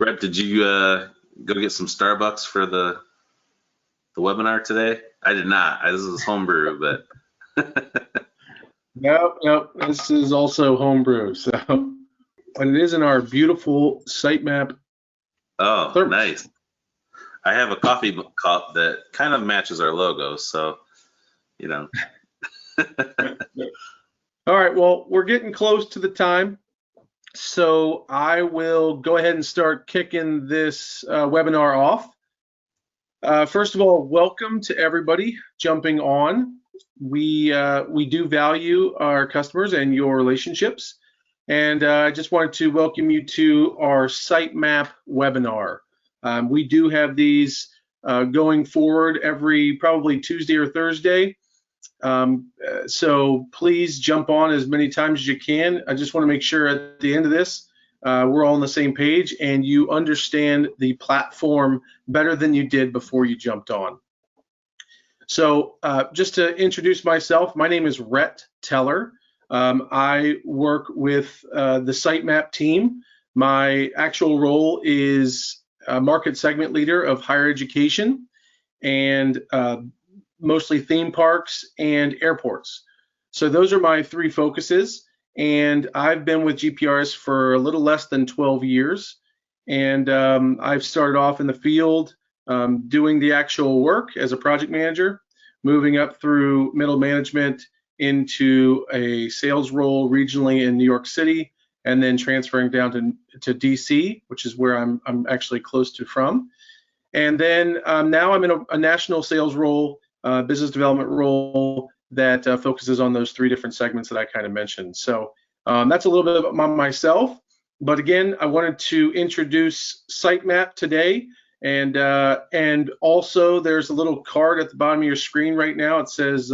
Brett, did you go get some Starbucks for the webinar today? I did not. This is homebrew, but Nope. This is also homebrew. So, and it is in our beautiful SiteMap. oh, thermos. nice. I have a coffee cup that kind of matches our logo, so you know. All right. Well, we're getting close to the time, so I will go ahead and start kicking this webinar off. First of all, welcome to everybody jumping on. We do value our customers and your relationships, and I just wanted to welcome you to our SiteMap webinar. We do have these going forward every probably Tuesday or Thursday. So please jump on as many times as you can. I just want to make sure at the end of this, we're all on the same page and you understand the platform better than you did before you jumped on. So just to introduce myself, my name is Rhett Teller. I work with the SiteMap team. My actual role is market segment leader of higher education and mostly theme parks and airports. So those are my three focuses. And I've been with GPRS for a little less than 12 years. And I've started off in the field doing the actual work as a project manager, moving up through middle management into a sales role regionally in New York City, and then transferring down to DC, which is where I'm actually close to from. And then now I'm in a national sales role, business development role that focuses on those three different segments that I kind of mentioned. So that's a little bit about myself. But again, I wanted to introduce SiteMap today. And also there's a little card at the bottom of your screen right now. It says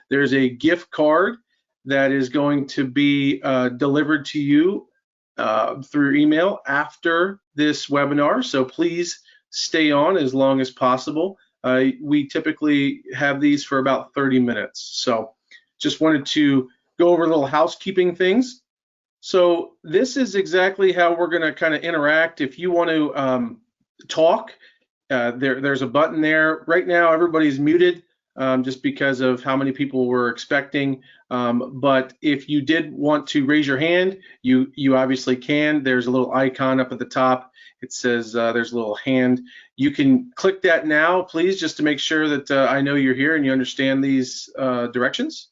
there's a gift card that is going to be delivered to you through email after this webinar. So please stay on as long as possible. We typically have these for about 30 minutes. So just wanted to go over little housekeeping things. So this is exactly how we're going to kind of interact. If you want to talk, there's a button there. Right now, everybody's muted just because of how many people we're expecting. But if you did want to raise your hand, you obviously can. There's a little icon up at the top. It says there's a little hand. You can click that now, please, just to make sure that I know you're here and you understand these directions.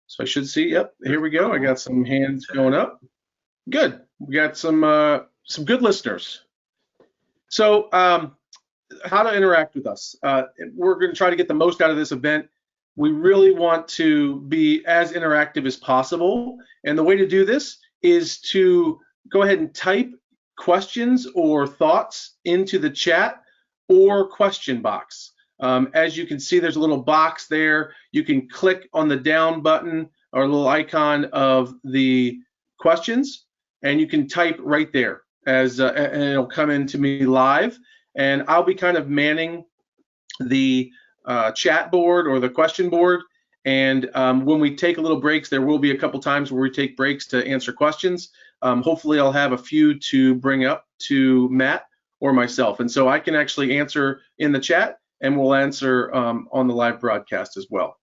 So I should see, yep, here we go. I got some hands going up. Good, we got some good listeners. So how to interact with us. We're going to try to get the most out of this event. We really want to be as interactive as possible. And the way to do this is to go ahead and type questions or thoughts into the chat or question box. As you can see, there's a little box there. You can click on the down button or a little icon of the questions, and you can type right there and it'll come into me live. And I'll be kind of manning the chat board or the question board. And when we take a little breaks, there will be a couple times where we take breaks to answer questions. Hopefully I'll have a few to bring up to Matt or myself. And so I can actually answer in the chat and we'll answer on the live broadcast as well.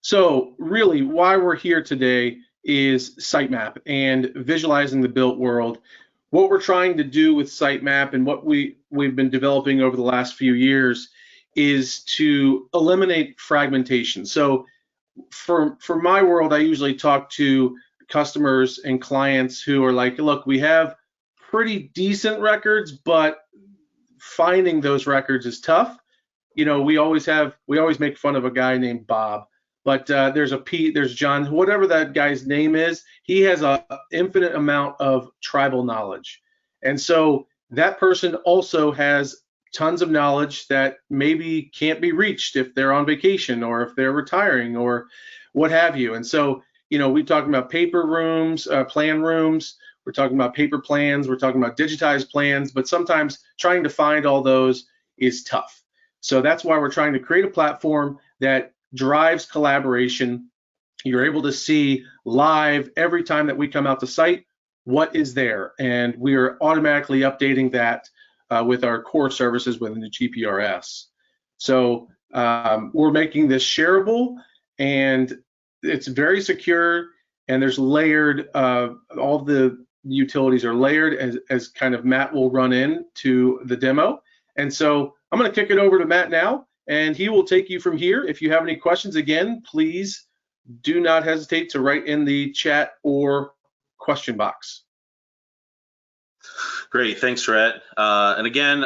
So really why we're here today is SiteMap and visualizing the built world. What we're trying to do with SiteMap and what we've been developing over the last few years is to eliminate fragmentation. So for my world, I usually talk to customers and clients who are like, look, we have pretty decent records, but finding those records is tough. You know, we always make fun of a guy named Bob, but there's a Pete, there's John, whatever that guy's name is, he has an infinite amount of tribal knowledge. And so that person also has tons of knowledge that maybe can't be reached if they're on vacation or if they're retiring or what have you. And so, you know, we're talking about paper rooms, plan rooms, we're talking about paper plans, we're talking about digitized plans, but sometimes trying to find all those is tough. So that's why we're trying to create a platform that drives collaboration. You're able to see live every time that we come out to site what is there, and we are automatically updating that with our core services within the GPRS. So we're making this shareable, and it's very secure, and there's layered, all the utilities are layered as kind of Matt will run into the demo. And so I'm going to kick it over to Matt now, and he will take you from here. If you have any questions, again, please do not hesitate to write in the chat or question box. Great, thanks, Rhett. And again,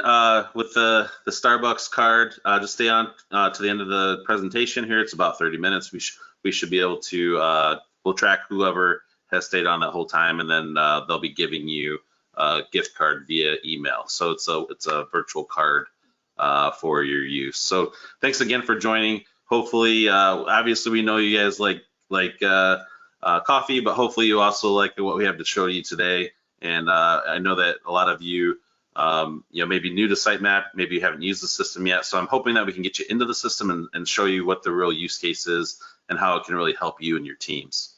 with the Starbucks card, just stay on to the end of the presentation here. It's about 30 minutes. We should be able to, we'll track whoever has stayed on that whole time, and then they'll be giving you a gift card via email. So it's a virtual card for your use. So thanks again for joining. Hopefully, obviously we know you guys like coffee, but hopefully you also like what we have to show you today. And I know that a lot of you, may be new to SiteMap, maybe you haven't used the system yet. So I'm hoping that we can get you into the system and show you what the real use case is and how it can really help you and your teams.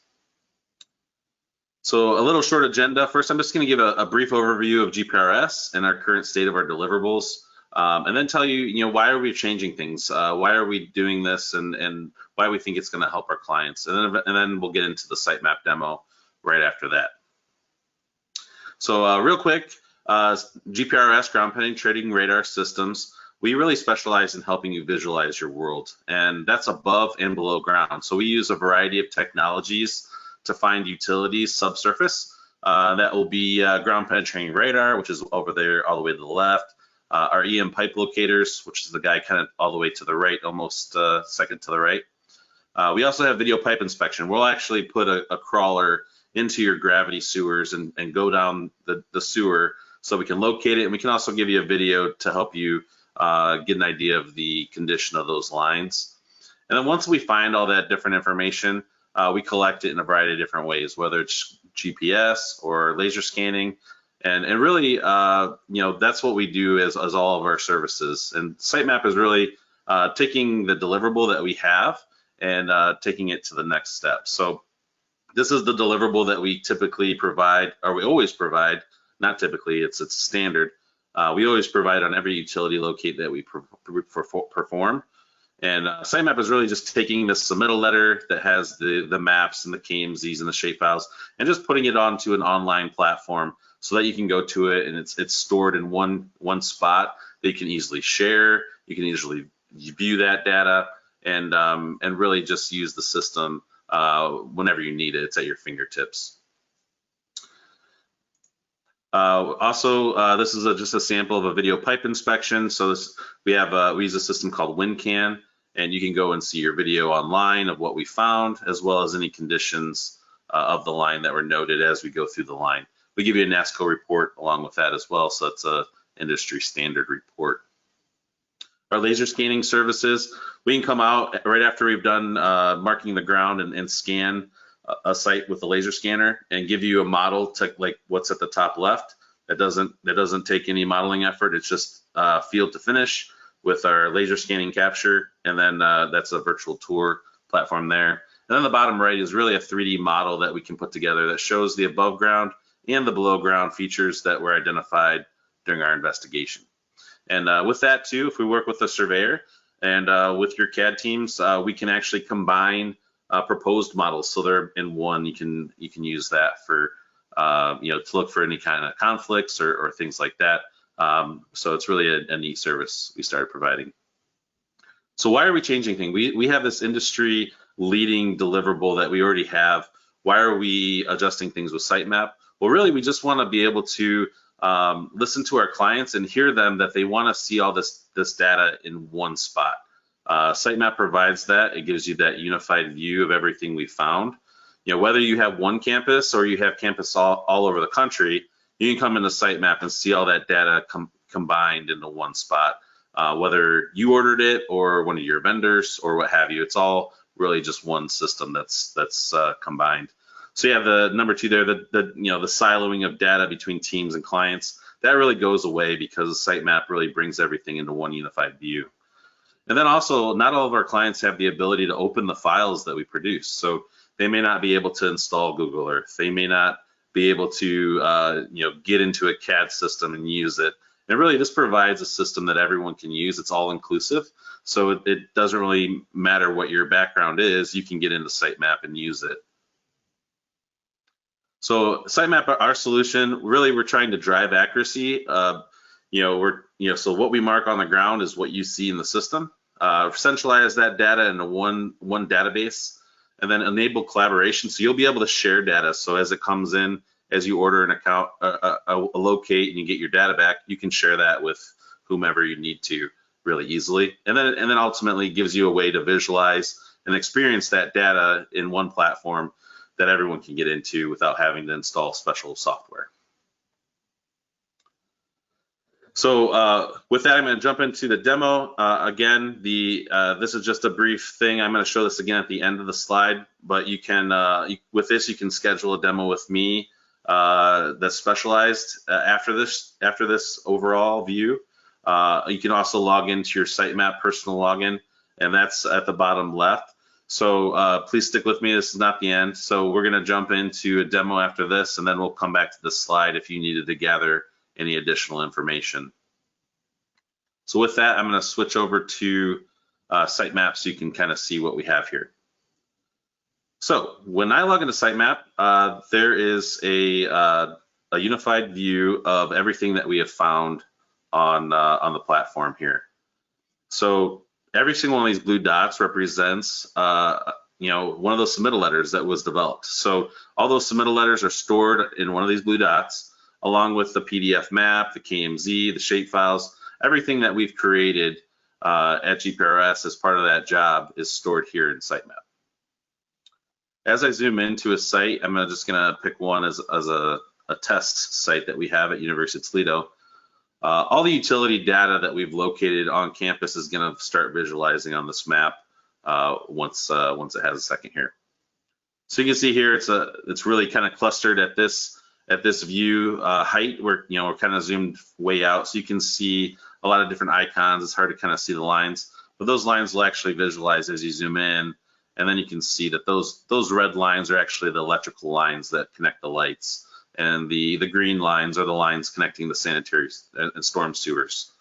So a little short agenda. First, I'm just going to give a brief overview of GPRS and our current state of our deliverables, and then tell you, why are we changing things? Why are we doing this, and why we think it's going to help our clients? And then we'll get into the SiteMap demo right after that. So real quick, GPRS, Ground Penetrating Radar Systems, we really specialize in helping you visualize your world, and that's above and below ground. So we use a variety of technologies to find utilities subsurface. That will be ground penetrating radar, which is over there all the way to the left. Our EM pipe locators, which is the guy kind of all the way to the right, almost second to the right. We also have video pipe inspection. We'll actually put a crawler into your gravity sewers and go down the sewer so we can locate it, and we can also give you a video to help you get an idea of the condition of those lines. And then once we find all that different information, we collect it in a variety of different ways, whether it's GPS or laser scanning, and really, that's what we do as all of our services. And SiteMap is really taking the deliverable that we have and taking it to the next step. So this is the deliverable that we typically provide, or we always provide. Not typically, it's standard. We always provide on every utility locate that we perform. And SiteMap is really just taking the submittal letter that has the maps and the KMZs and the shapefiles and just putting it onto an online platform so that you can go to it and it's stored in one spot that you can easily share. You can easily view that data and really just use the system whenever you need it. It's at your fingertips. This is just a sample of a video pipe inspection. So we use a system called WinCan, and you can go and see your video online of what we found, as well as any conditions of the line that were noted as we go through the line. We give you a NASCO report along with that as well, so it's a industry standard report. Our laser scanning services, we can come out right after we've done marking the ground and scan a site with a laser scanner and give you a model to like what's at the top left. That doesn't take any modeling effort. It's just field to finish with our laser scanning capture, and then that's a virtual tour platform there. And then the bottom right is really a 3D model that we can put together that shows the above ground and the below ground features that were identified during our investigation. And with that too, if we work with a surveyor and with your CAD teams, we can actually combine proposed models so they're in one. You can use that for to look for any kind of conflicts or things like that. So it's really a neat service we started providing. So why are we changing things? We have this industry leading deliverable that we already have. Why are we adjusting things with SiteMap? Well, really, we just want to be able to listen to our clients and hear them that they want to see all this data in one spot. SiteMap provides that. It gives you that unified view of everything we found. Whether you have one campus or you have campus all over the country, you can come into SiteMap and see all that data combined into one spot. Whether you ordered it or one of your vendors or what have you, it's all really just one system that's combined. So you have the number two there, the siloing of data between teams and clients. That really goes away because SiteMap really brings everything into one unified view. And then also, not all of our clients have the ability to open the files that we produce. So they may not be able to install Google Earth. They may not be able to get into a CAD system and use it. And really, this provides a system that everyone can use. It's all inclusive, so it doesn't really matter what your background is. You can get into SiteMap and use it. So SiteMap, our solution, really we're trying to drive accuracy. So what we mark on the ground is what you see in the system. Centralize that data into one database, and then enable collaboration. So you'll be able to share data. So as it comes in, as you order an account, a locate, and you get your data back, you can share that with whomever you need to really easily. And then ultimately gives you a way to visualize and experience that data in one platform that everyone can get into without having to install special software. So with that, I'm going to jump into the demo. Again, this is just a brief thing. I'm going to show this again at the end of the slide, but you can, with this, you can schedule a demo with me that's specialized after this overall view. You can also log into your SiteMap personal login, and that's at the bottom left. So please stick with me. This is not the end. So we're going to jump into a demo after this, and then we'll come back to this slide if you needed to gather any additional information. So with that, I'm going to switch over to SiteMap so you can kind of see what we have here. So when I log into SiteMap, there is a unified view of everything that we have found on the platform here. So every single one of these blue dots represents one of those submittal letters that was developed. So all those submittal letters are stored in one of these blue dots, along with the PDF map, the KMZ, the shape files. Everything that we've created at GPRS as part of that job is stored here in SiteMap. As I zoom into a site, I'm just going to pick one as a test site that we have at University of Toledo. All the utility data that we've located on campus is going to start visualizing on this map once it has a second here. So you can see here it's really kind of clustered at this view height. We're kind of zoomed way out, so you can see a lot of different icons. It's hard to kind of see the lines, but those lines will actually visualize as you zoom in, and then you can see that those red lines are actually the electrical lines that connect the lights, and the green lines are the lines connecting the sanitary and storm sewers.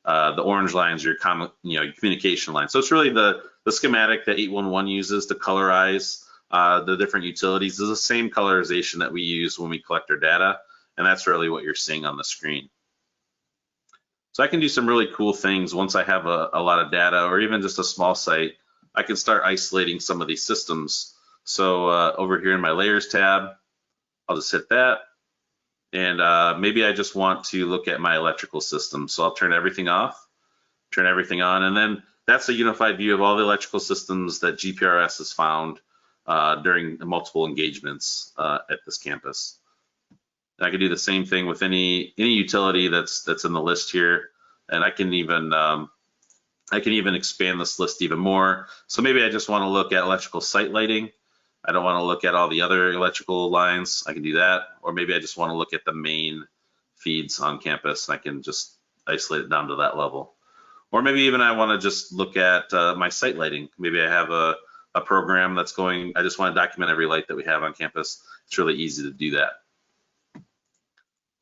The orange lines are your communication lines. So it's really the schematic that 811 uses to colorize the different utilities is the same colorization that we use when we collect our data, and that's really what you're seeing on the screen. So I can do some really cool things once I have a lot of data, or even just a small site. I can start isolating some of these systems. So over here in my layers tab, I'll just hit that, and maybe I just want to look at my electrical system. So I'll turn everything off, turn everything on, and then that's a unified view of all the electrical systems that GPRS has found during the multiple engagements at this campus. And I can do the same thing with any utility that's in the list here, and I can even expand this list even more. So maybe I just want to look at electrical site lighting. I don't want to look at all the other electrical lines. I can do that, or maybe I just want to look at the main feeds on campus. I can just isolate it down to that level. Or maybe even I want to just look at my site lighting. Maybe I have a program that's going, I just want to document every light that we have on campus. It's really easy to do that.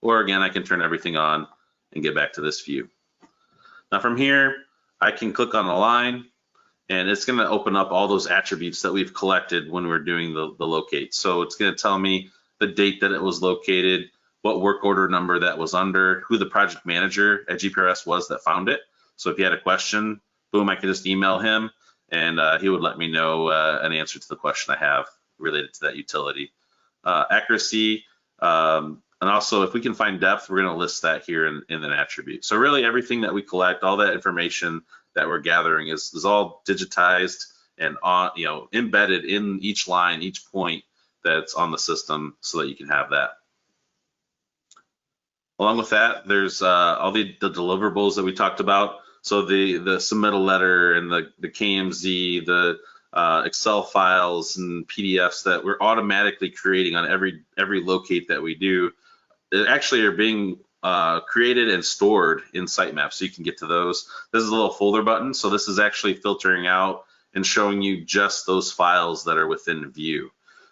Or again, I can turn everything on and get back to this view. Now from here, I can click on the line, and it's going to open up all those attributes that we've collected when we're doing the locate. So it's going to tell me the date that it was located, what work order number that was under, who the project manager at GPRS was that found it. So if you had a question, boom, I can just email him, and he would let me know an answer to the question I have related to that utility. Accuracy, and also if we can find depth, we're going to list that here in an attribute. So really everything that we collect, all that information that we're gathering is all digitized and embedded in each line, each point that's on the system, so that you can have that. Along with that, there's all the deliverables that we talked about. So the submittal letter and the KMZ, the Excel files and PDFs that we're automatically creating on every locate that we do, they actually are being created and stored in SiteMap, so you can get to those. This is a little folder button, so this is actually filtering out and showing you just those files that are within view.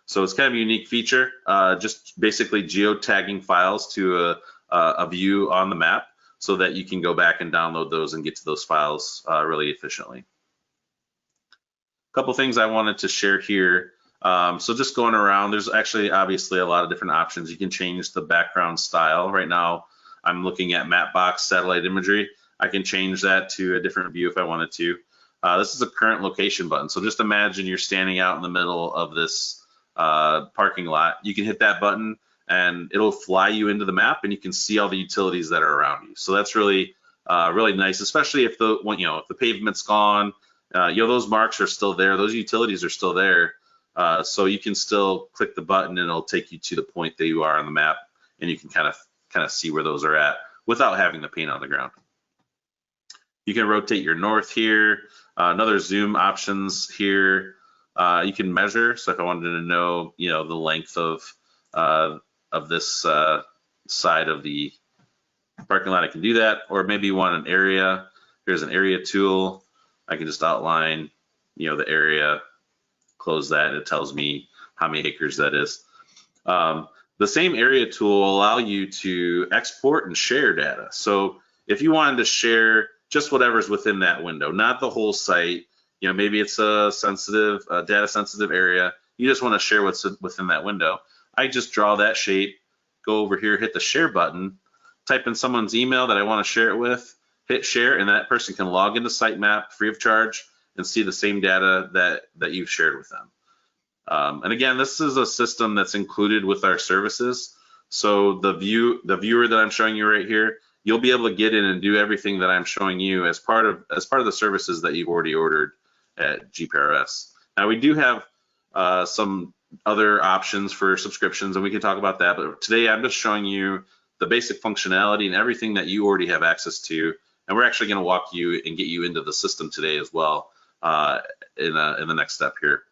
So it's kind of a unique feature, just basically geotagging files to a view on the map so that you can go back and download those and get to those files really efficiently. A couple things I wanted to share here. So just going around, there's actually obviously a lot of different options. You can change the background style. Right now, I'm looking at Mapbox satellite imagery. I can change that to a different view if I wanted to. This is a current location button. So just imagine you're standing out in the middle of this parking lot. You can hit that button and it'll fly you into the map and you can see all the utilities that are around you. So that's really, really nice, especially if if the pavement's gone, those marks are still there, those utilities are still there. So you can still click the button and it'll take you to the point that you are on the map, and you can kind of see where those are at without having the paint on the ground. You can rotate your north here, another zoom options here. You can measure. So if I wanted to know, the length of this side of the parking lot, I can do that. Or maybe you want an area. Here's an area tool. I can just outline, the area, close that, and it tells me how many acres that is. The same area tool will allow you to export and share data. So if you wanted to share just whatever's within that window, not the whole site, maybe it's a sensitive, data sensitive area, you just want to share what's within that window. I just draw that shape, go over here, hit the share button, type in someone's email that I want to share it with, hit share, and that person can log into SiteMap free of charge and see the same data that you've shared with them. And again, this is a system that's included with our services. So the viewer that I'm showing you right here, you'll be able to get in and do everything that I'm showing you as part of the services that you've already ordered at GPRS. Now we do have some other options for subscriptions, and we can talk about that. But today I'm just showing you the basic functionality and everything that you already have access to. And we're actually going to walk you and get you into the system today as well in the next step here.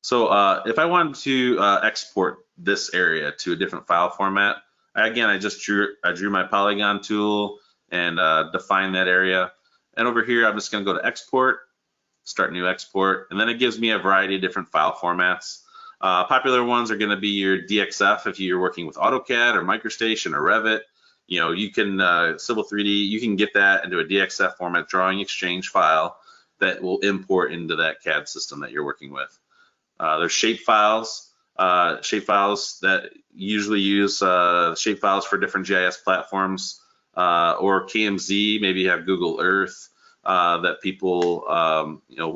So if I wanted to export this area to a different file format, again, I drew my polygon tool and define that area. And over here, I'm just going to go to export, start new export, and then it gives me a variety of different file formats. Popular ones are going to be your DXF if you're working with AutoCAD or MicroStation or Revit. You can Civil 3D, you can get that into a DXF format drawing exchange file that will import into that CAD system that you're working with. There's shape files that usually use shape files for different GIS platforms, or KMZ, maybe you have Google Earth that people,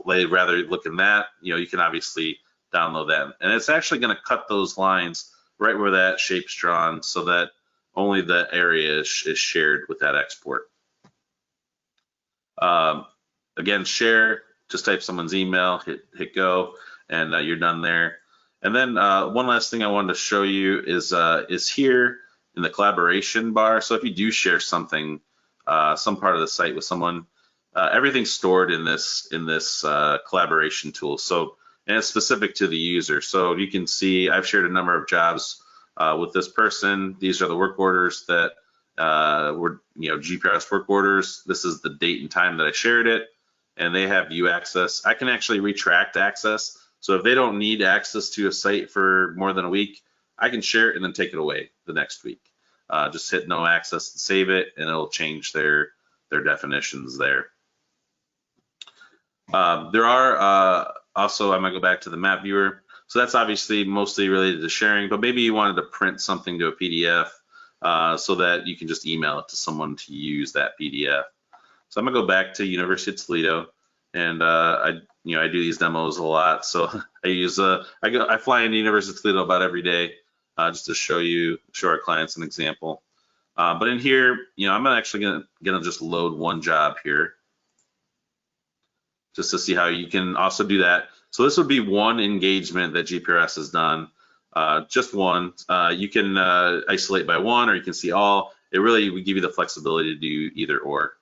they'd rather look in that. You can obviously download that. And it's actually going to cut those lines right where that shape's drawn so that only the area is shared with that export. Again, share, just type someone's email, hit go, and you're done there. And then one last thing I wanted to show you is here in the collaboration bar. So if you do share something, some part of the site with someone, everything's stored in this collaboration tool. So, and it's specific to the user. So you can see I've shared a number of jobs with this person. These are the work orders that were GPRS work orders. This is the date and time that I shared it, and they have view access. I can actually retract access. So if they don't need access to a site for more than a week, I can share it and then take it away the next week. Just hit no access and save it, and it'll change their definitions there. There are also, I'm gonna go back to the map viewer. So that's obviously mostly related to sharing, but maybe you wanted to print something to a PDF so that you can just email it to someone to use that PDF. So I'm gonna go back to University of Toledo, and I do these demos a lot. So I fly into University of Toledo about every day just to show our clients an example. But in here, I'm actually gonna just load one job here, just to see how you can also do that. So this would be one engagement that GPRS has done, just one. You can isolate by one, or you can see all. It really would give you the flexibility to do either or.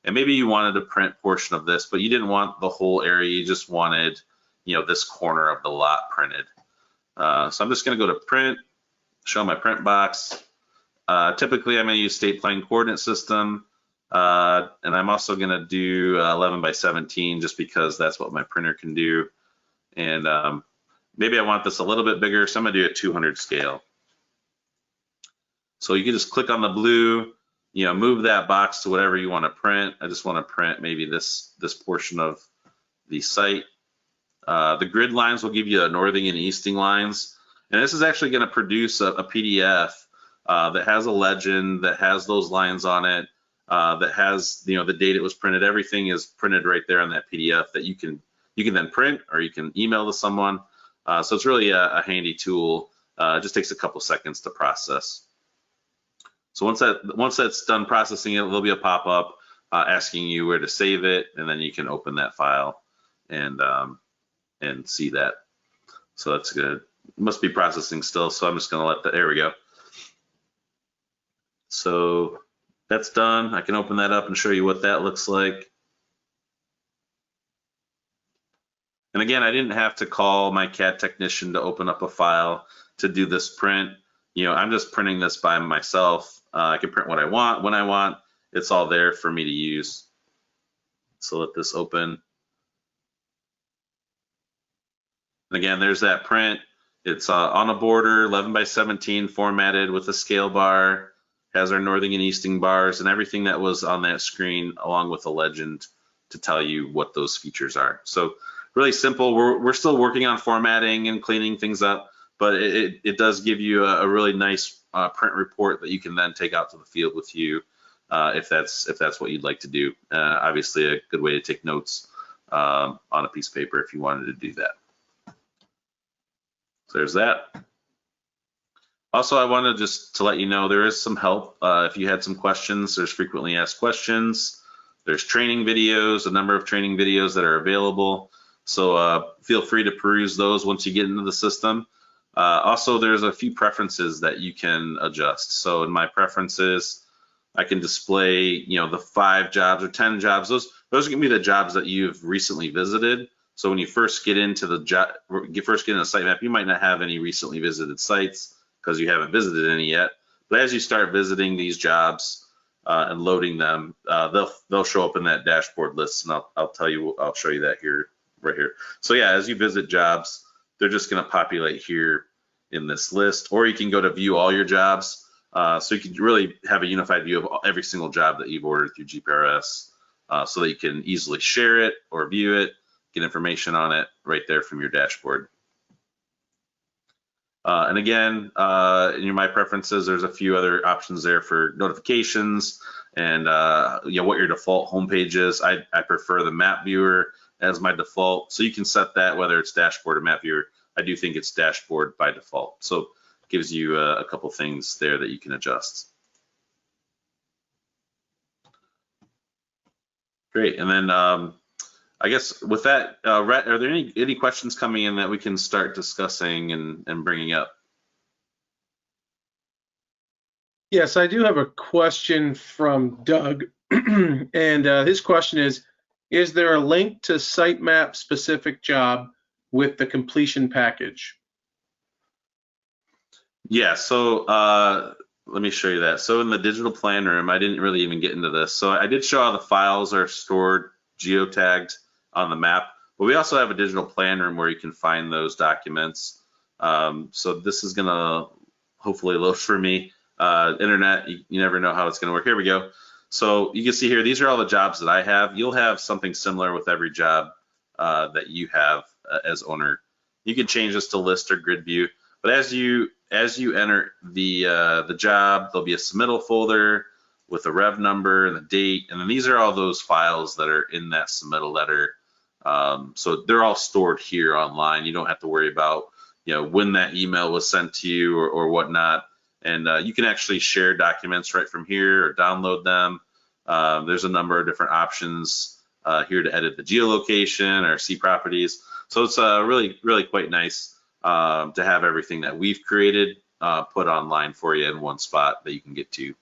And maybe you wanted to print portion of this, but you didn't want the whole area. You just wanted, this corner of the lot printed. So I'm just gonna go to print, show my print box. Typically, I'm gonna use state plane coordinate system. And I'm also gonna do 11 by 17 just because that's what my printer can do. And maybe I want this a little bit bigger, so I'm gonna do a 200 scale. So you can just click on the blue, move that box to whatever you want to print. I just want to print maybe this portion of the site. The grid lines will give you a northing and easting lines. And this is actually going to produce a PDF that has a legend, that has those lines on it, that has the date it was printed. Everything is printed right there on that PDF that you can then print, or you can email to someone. So it's really a handy tool. It just takes a couple seconds to process. So once that's done processing it, there'll be a pop-up asking you where to save it, and then you can open that file and see that. So that's good. It must be processing still, so I'm just going to let that. There we go. So that's done. I can open that up and show you what that looks like. And again, I didn't have to call my CAD technician to open up a file to do this print. I'm just printing this by myself. I can print what I want, when I want. It's all there for me to use. So let this open. And again, there's that print. It's on a border, 11 by 17, formatted with a scale bar, has our northing and easting bars, and everything that was on that screen, along with a legend to tell you what those features are. So really simple. We're still working on formatting and cleaning things up, but it does give you a really nice print report that you can then take out to the field with you if that's what you'd like to do. Obviously, a good way to take notes on a piece of paper if you wanted to do that. So there's that. Also, I wanted just to let you know there is some help if you had some questions. There's frequently asked questions. There's training videos, a number of training videos that are available. So feel free to peruse those once you get into the system. Also, there's a few preferences that you can adjust. So in my preferences, I can display, the 5 jobs or 10 jobs. Those are gonna be the jobs that you've recently visited. So when you first get into the SiteMap, you might not have any recently visited sites because you haven't visited any yet. But as you start visiting these jobs and loading them, they'll show up in that dashboard list, and I'll show you that right here. So yeah, as you visit jobs, they're just going to populate here in this list, or you can go to view all your jobs. So you can really have a unified view of every single job that you've ordered through GPRS, so that you can easily share it or view it, get information on it right there from your dashboard. And again, in my preferences, there's a few other options there for notifications and what your default homepage is. I prefer the map viewer as my default, so you can set that whether it's dashboard or map viewer. I do think it's dashboard by default, so it gives you a couple things there that you can adjust. Great, and then I guess with that, Rhett, are there any questions coming in that we can start discussing and bringing up? Yes, I do have a question from Doug, and his question is there a link to SiteMap specific job with the completion package? Yeah, so let me show you that. So in the digital plan room, I didn't really even get into this. So I did show how the files are stored geotagged on the map, but we also have a digital plan room where you can find those documents. So this is gonna hopefully load for me. Internet, you never know how it's gonna work. Here we go. So you can see here, these are all the jobs that I have. You'll have something similar with every job that you have as owner. You can change this to list or grid view, but as you enter the job, there'll be a submittal folder with a rev number and the date, and then these are all those files that are in that submittal letter. So they're all stored here online. You don't have to worry about when that email was sent to you or whatnot. And you can actually share documents right from here or download them. There's a number of different options here to edit the geolocation or see properties. So it's really quite nice to have everything that we've created put online for you in one spot that you can get to.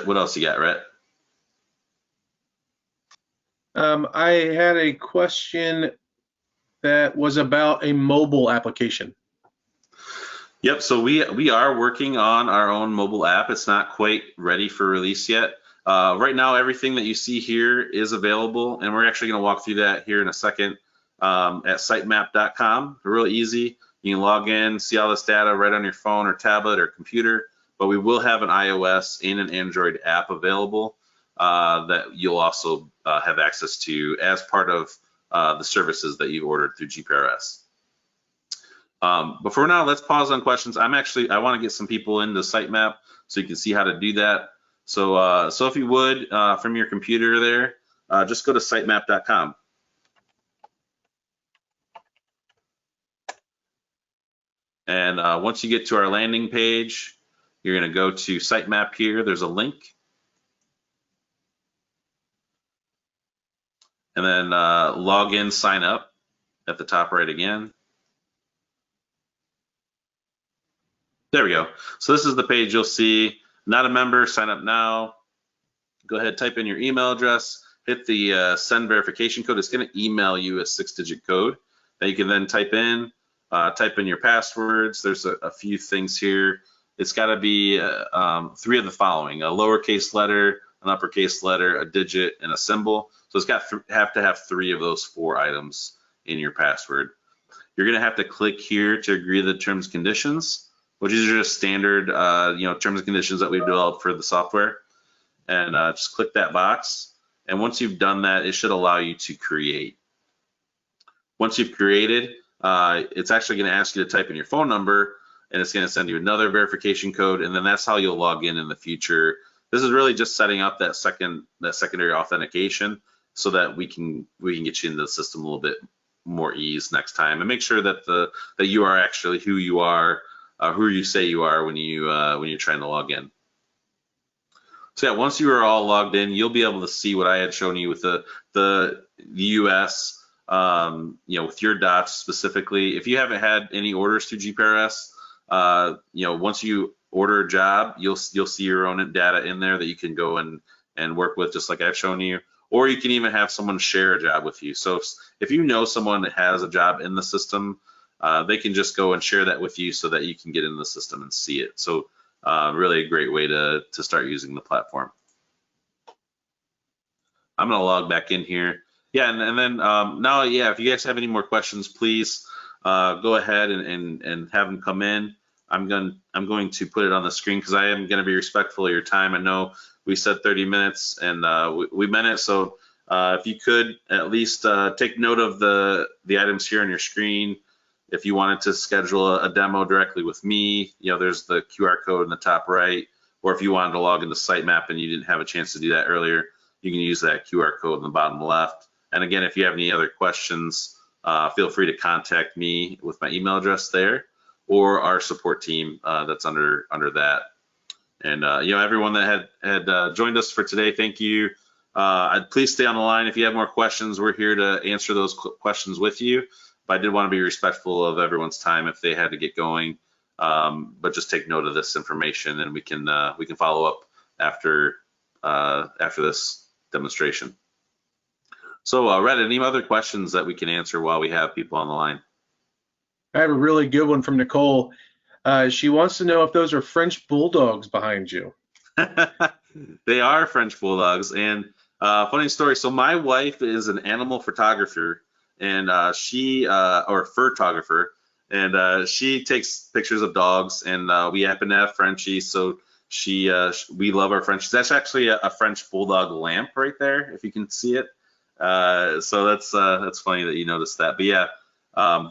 What else you got, Rhett? I had a question that was about a mobile application. Yep, so we are working on our own mobile app. It's not quite ready for release yet. Right now, everything that you see here is available, and we're actually going to walk through that here in a second at sitemap.com. Real easy. You can log in, see all this data right on your phone or tablet or computer, but we will have an iOS and an Android app available that you'll also have access to as part of the services that you've ordered through GPRS. But for now, let's pause on questions. I want to get some people into SiteMap so you can see how to do that. So, so if you would, from your computer there, just go to sitemap.com. And once you get to our landing page, you're going to go to SiteMap here. There's a link. And then log in, sign up at the top right again. There we go. So this is the page you'll see. Not a member, sign up now. Go ahead, type in your email address, hit the send verification code. It's going to email you a 6-digit code that you can then type in your passwords. There's a few things here. It's got to be 3 of the following: a lowercase letter, an uppercase letter, a digit, and a symbol. So it's got have to have 3 of those 4 items in your password. You're going to have to click here to agree to the terms and conditions, which is just standard terms and conditions that we've developed for the software. And just click that box. And once you've done that, it should allow you to create. Once you've created, it's actually going to ask you to type in your phone number, and it's going to send you another verification code, and then that's how you'll log in the future. This is really just setting up that secondary authentication so that we can get you into the system a little bit more ease next time, and make sure that that you are actually who you are, who you say you are when you're trying to log in. So yeah, once you are all logged in, you'll be able to see what I had shown you with the US, with your dots specifically. If you haven't had any orders through GPRS, once you order a job, you'll see your own data in there that you can go and work with, just like I've shown you. Or you can even have someone share a job with you. So if you know someone that has a job in the system, they can just go and share that with you so that you can get in the system and see it. So really a great way to start using the platform. I'm going to log back in here. Yeah, and then now, yeah, if you guys have any more questions, please go ahead and have them come in. I'm going to put it on the screen because I am going to be respectful of your time. I know we said 30 minutes and we meant it. So if you could at least take note of the items here on your screen. If you wanted to schedule a demo directly with me, there's the QR code in the top right. Or if you wanted to log into SiteMap and you didn't have a chance to do that earlier, you can use that QR code in the bottom left. And again, if you have any other questions, feel free to contact me with my email address there, or our support team that's under that. And everyone that had joined us for today, thank you. Please stay on the line if you have more questions. We're here to answer those questions with you. But I did want to be respectful of everyone's time if they had to get going. But just take note of this information, and we can follow up after this demonstration. So, Red, any other questions that we can answer while we have people on the line? I have a really good one from Nicole. She wants to know if those are French bulldogs behind you. They are French bulldogs, and funny story. So my wife is an animal photographer, and she or photographer, and she takes pictures of dogs, and we happen to have Frenchies, so we love our Frenchies. That's actually a French bulldog lamp right there, if you can see it. So that's funny that you noticed that. But yeah,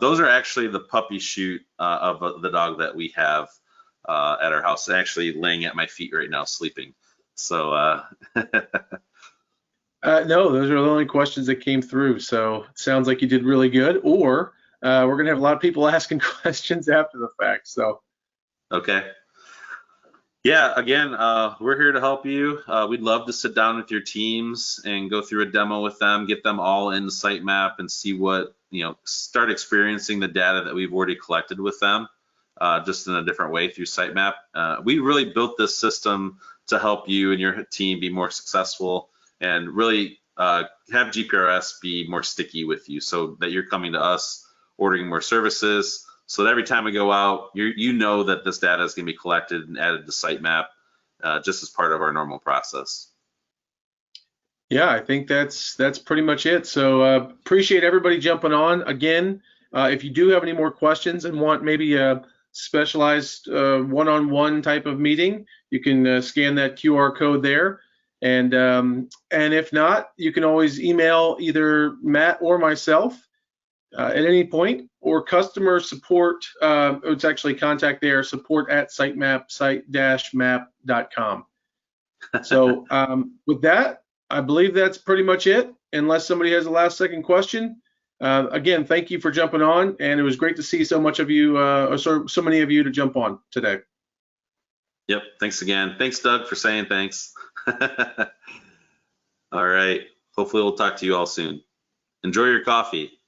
those are actually the puppy shoot of the dog that we have at our house, actually laying at my feet right now, sleeping. So no, those are the only questions that came through. So it sounds like you did really good, or we're gonna have a lot of people asking questions after the fact. So okay. Yeah, again, we're here to help you. We'd love to sit down with your teams and go through a demo with them, get them all in SiteMap and see what, start experiencing the data that we've already collected with them, just in a different way through SiteMap. We really built this system to help you and your team be more successful and really have GPRS be more sticky with you, so that you're coming to us, ordering more services, so that every time we go out, you know that this data is going to be collected and added to SiteMap just as part of our normal process. Yeah, I think that's pretty much it. So appreciate everybody jumping on. Again, if you do have any more questions and want maybe a specialized one-on-one type of meeting, you can scan that QR code there. And if not, you can always email either Matt or myself at any point, or customer support. It's actually contact there, support@site-map.com. So with that, I believe that's pretty much it, unless somebody has a last second question. Again, thank you for jumping on, and it was great to see so much of you, or so many of you to jump on today. Yep, thanks again. Thanks, Doug, for saying thanks. All right, hopefully we'll talk to you all soon. Enjoy your coffee.